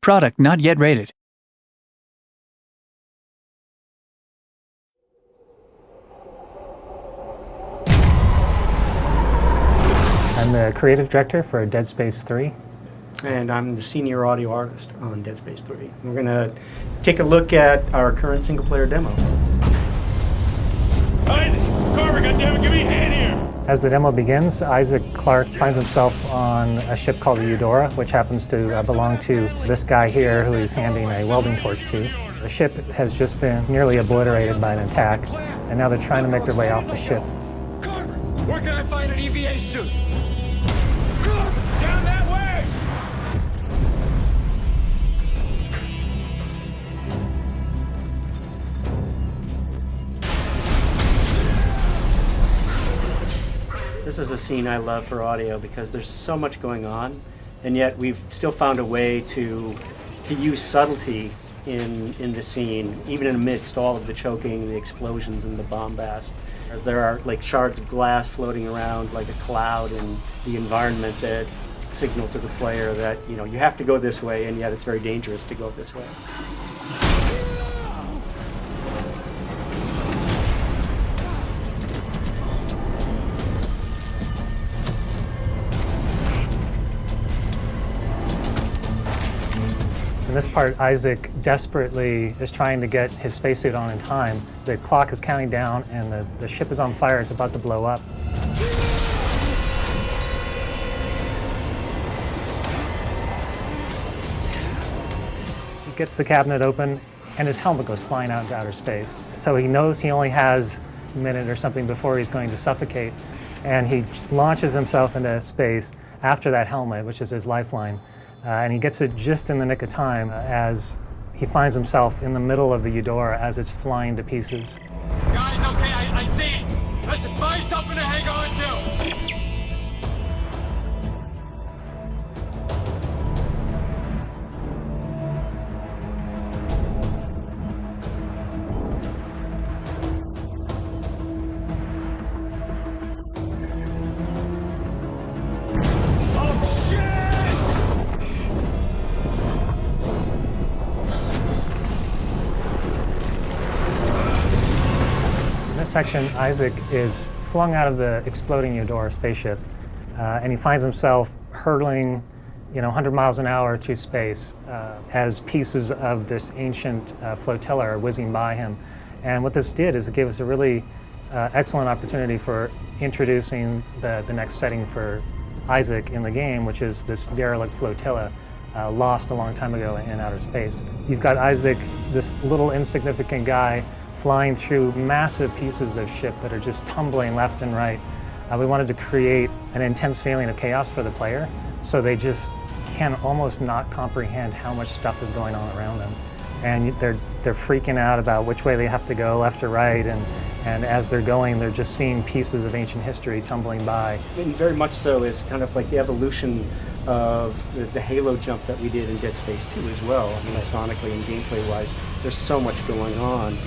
Product not yet rated. I'm the creative director for Dead Space 3. And I'm the senior audio artist on Dead Space 3. We're going to take a look at our current single-player demo. Isaac! Carver, goddammit, give me a hand here! As the demo begins, Isaac Clarke finds himself on a ship called the Eudora, which happens to belong to this guy here who he's handing a welding torch to. The ship has just been nearly obliterated by an attack, and now they're trying to make their way off the ship. Carver, where can I find an EVA suit? Down that way! This is a scene I love for audio because there's so much going on, and yet we've still found a way to use subtlety in the scene, even amidst all of the choking, the explosions, and the bombast. There are like shards of glass floating around like a cloud in the environment that signal to the player that, you know, you have to go this way, and yet it's very dangerous to go this way. In this part, Isaac desperately is trying to get his spacesuit on in time. The clock is counting down and the ship is on fire. It's about to blow up. He gets the cabinet open and his helmet goes flying out into outer space. So he knows he only has a minute or something before he's going to suffocate. And he launches himself into space after that helmet, which is his lifeline. And he gets it just in the nick of time as he finds himself in the middle of the Eudora as it's flying to pieces. Guys, okay, I see it. Listen, find something to hang on to. In this section, Isaac is flung out of the exploding Eudora spaceship, and he finds himself hurtling, 100 miles an hour through space as pieces of this ancient flotilla are whizzing by him. And what this did is it gave us a really excellent opportunity for introducing the next setting for Isaac in the game, which is this derelict flotilla lost a long time ago in outer space. You've got Isaac, this little insignificant guy, flying through massive pieces of ship that are just tumbling left and right. We wanted to create an intense feeling of chaos for the player, so they just can almost not comprehend how much stuff is going on around them. And they're freaking out about which way they have to go, left or right, and as they're going, they're just seeing pieces of ancient history tumbling by. And very much so is kind of like the evolution of the Halo jump that we did in Dead Space 2 as well. I mean, sonically and gameplay-wise, there's so much going on.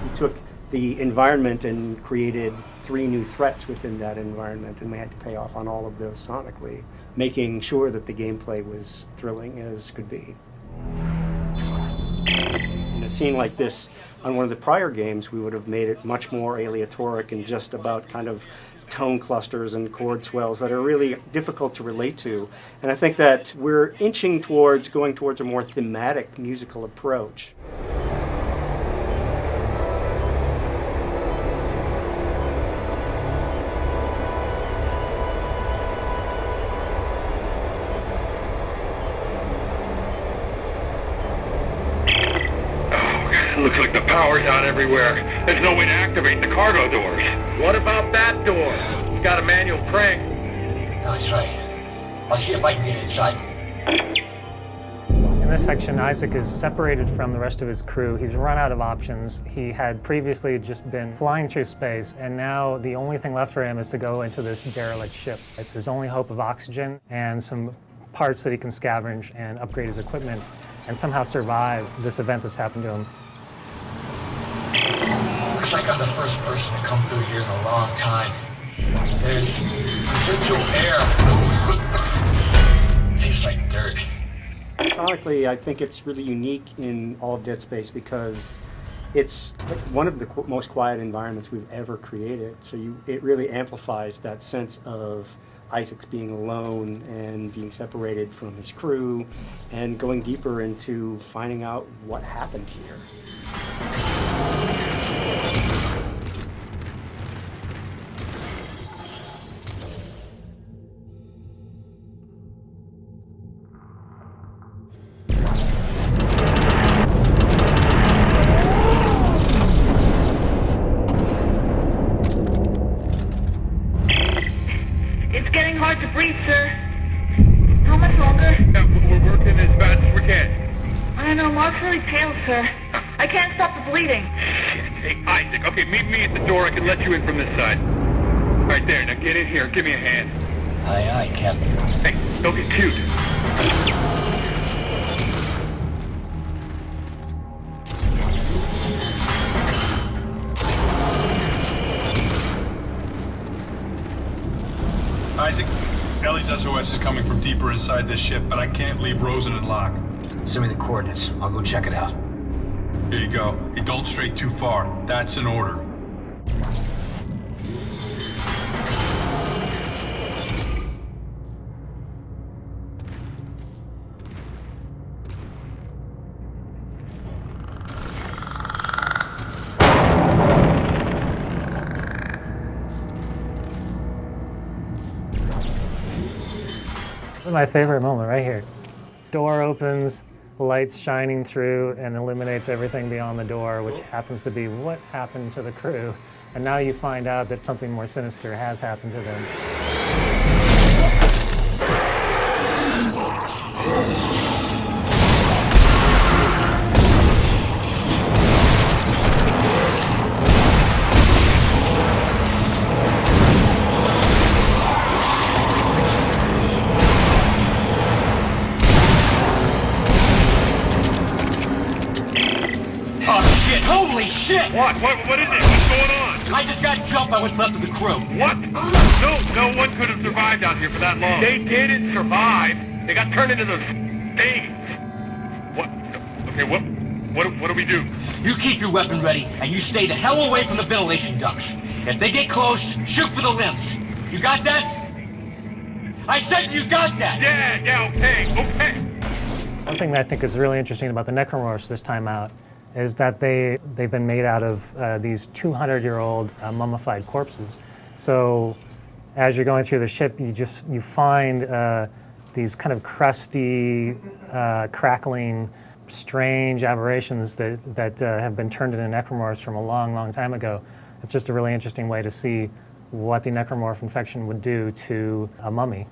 We took the environment and created 3 new threats within that environment, and we had to pay off on all of those sonically, making sure that the gameplay was thrilling as could be. In a scene like this, on one of the prior games, we would have made it much more aleatoric and just about kind of tone clusters and chord swells that are really difficult to relate to. And I think that we're inching towards going towards a more thematic musical approach. Looks like the power's out everywhere. There's no way to activate the cargo doors. What about that door? It's got a manual crank. No, that's right. I'll see if I can get inside. In this section, Isaac is separated from the rest of his crew. He's run out of options. He had previously just been flying through space, and now the only thing left for him is to go into this derelict ship. It's his only hope of oxygen and some parts that he can scavenge and upgrade his equipment and somehow survive this event that's happened to him. Looks like I'm the first person to come through here in a long time. There's residual air. Tastes like dirt. Sonically, I think it's really unique in all of Dead Space because it's one of the most quiet environments we've ever created. So it really amplifies that sense of Isaac's being alone and being separated from his crew and going deeper into finding out what happened here. It's getting hard to breathe, sir. How much longer? Yeah, we're working as fast as we can. I don't know, Mark's really pale, sir. I can't stop the bleeding. Shit. Hey, Isaac, okay, meet me at the door. I can let you in from this side. Right there, now get in here. Give me a hand. Aye, aye, Captain. Hey, don't get cute. Isaac, Ellie's SOS is coming from deeper inside this ship, but I can't leave Rosen and Locke. Send me the coordinates. I'll go check it out. Here you go. Hey, don't stray too far. That's an order. This is my favorite moment right here. Door opens, lights shining through, and illuminates everything beyond the door, which happens to be what happened to the crew. And now you find out that something more sinister has happened to them. Oh, shit! Holy shit! What is it? What's going on? I just got jumped by what's left of the crew. What? No one could have survived out here for that long. They didn't survive. They got turned into those things. What? Okay, what do we do? You keep your weapon ready, and you stay the hell away from the ventilation ducts. If they get close, shoot for the limbs. You got that? I said you got that! Yeah, okay. One thing that I think is really interesting about the Necromorphs this time out is that they've been made out of these 200-year-old mummified corpses. So as you're going through the ship, you find these kind of crusty, crackling, strange aberrations that have been turned into necromorphs from a long, long time ago. It's just a really interesting way to see what the necromorph infection would do to a mummy.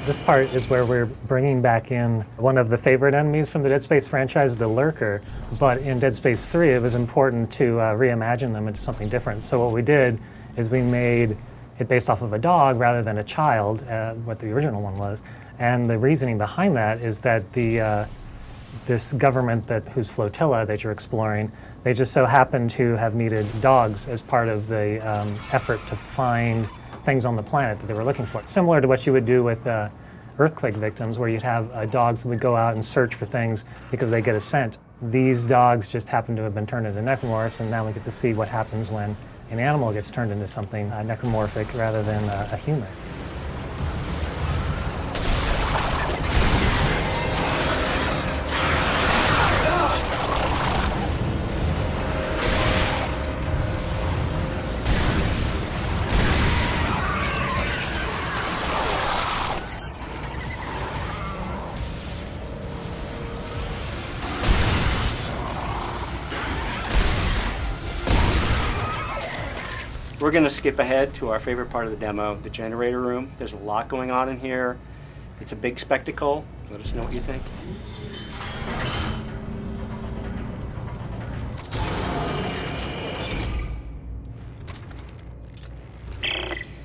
This part is where we're bringing back in one of the favorite enemies from the Dead Space franchise, the Lurker. But in Dead Space 3, it was important to reimagine them into something different. So what we did is we made it based off of a dog rather than a child, what the original one was. And the reasoning behind that is that this government whose flotilla that you're exploring, they just so happen to have needed dogs as part of the effort to find things on the planet that they were looking for. Similar to what you would do with earthquake victims, where you'd have dogs that would go out and search for things because they get a scent. These dogs just happen to have been turned into necromorphs, and now we get to see what happens when an animal gets turned into something necromorphic rather than a human. We're going to skip ahead to our favorite part of the demo, the generator room. There's a lot going on in here. It's a big spectacle. Let us know what you think.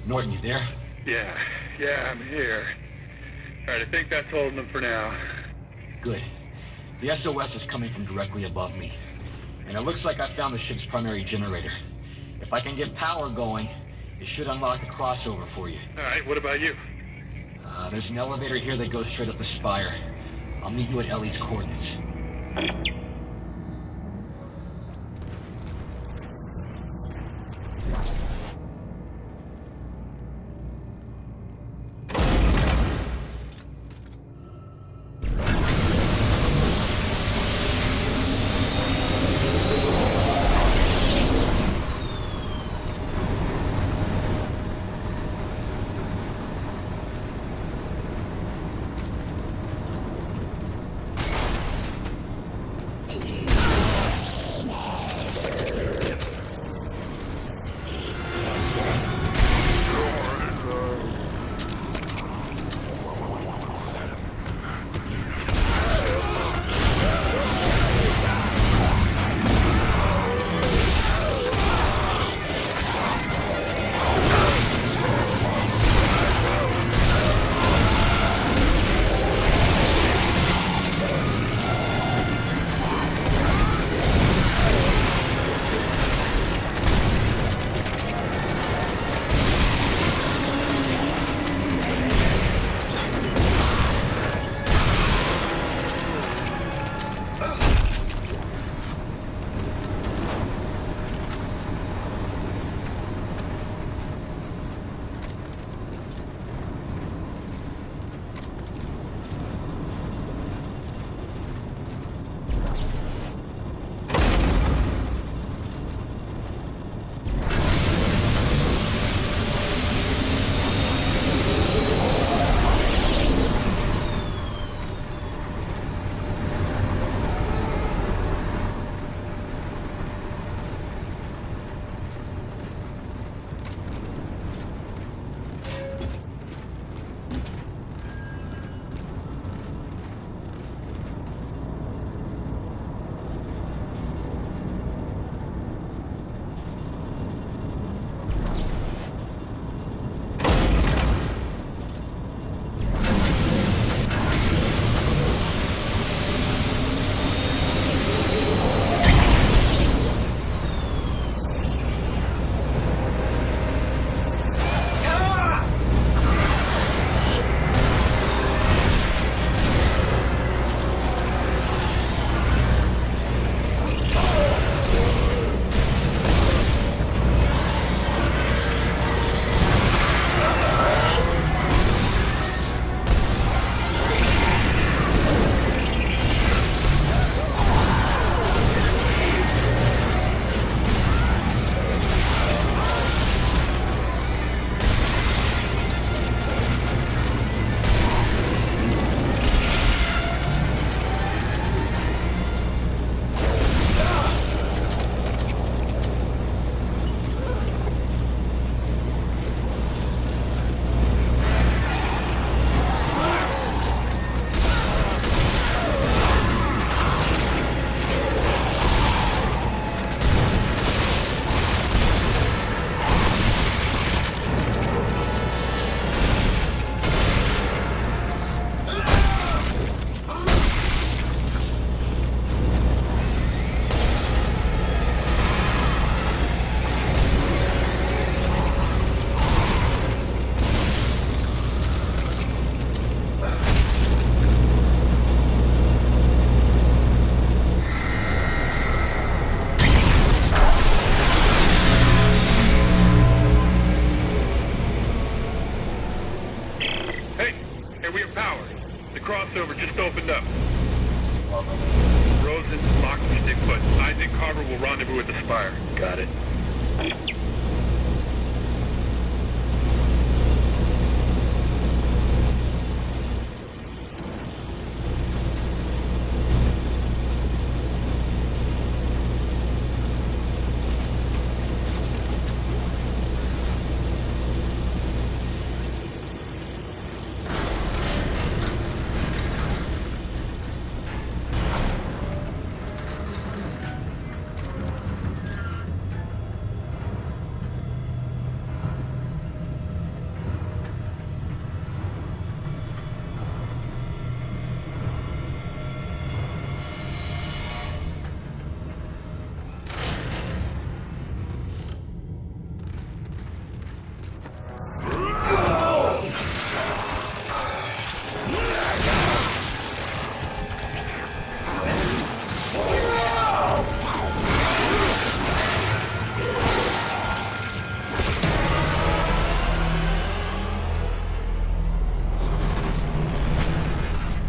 Norton, you there? Yeah, I'm here. All right, I think that's holding them for now. Good. The SOS is coming from directly above me. And it looks like I found the ship's primary generator. If I can get power going, it should unlock the crossover for you. All right, what about you? There's an elevator here that goes straight up the spire. I'll meet you at Ellie's coordinates. The crossover just opened up. Welcome. Rosen, Locke, and stick put. Isaac Carver will rendezvous at the Spire. Got it.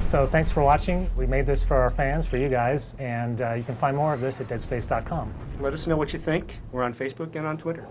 So thanks for watching. We made this for our fans, for you guys, and you can find more of this at deadspace.com. Let us know what you think. We're on Facebook and on Twitter.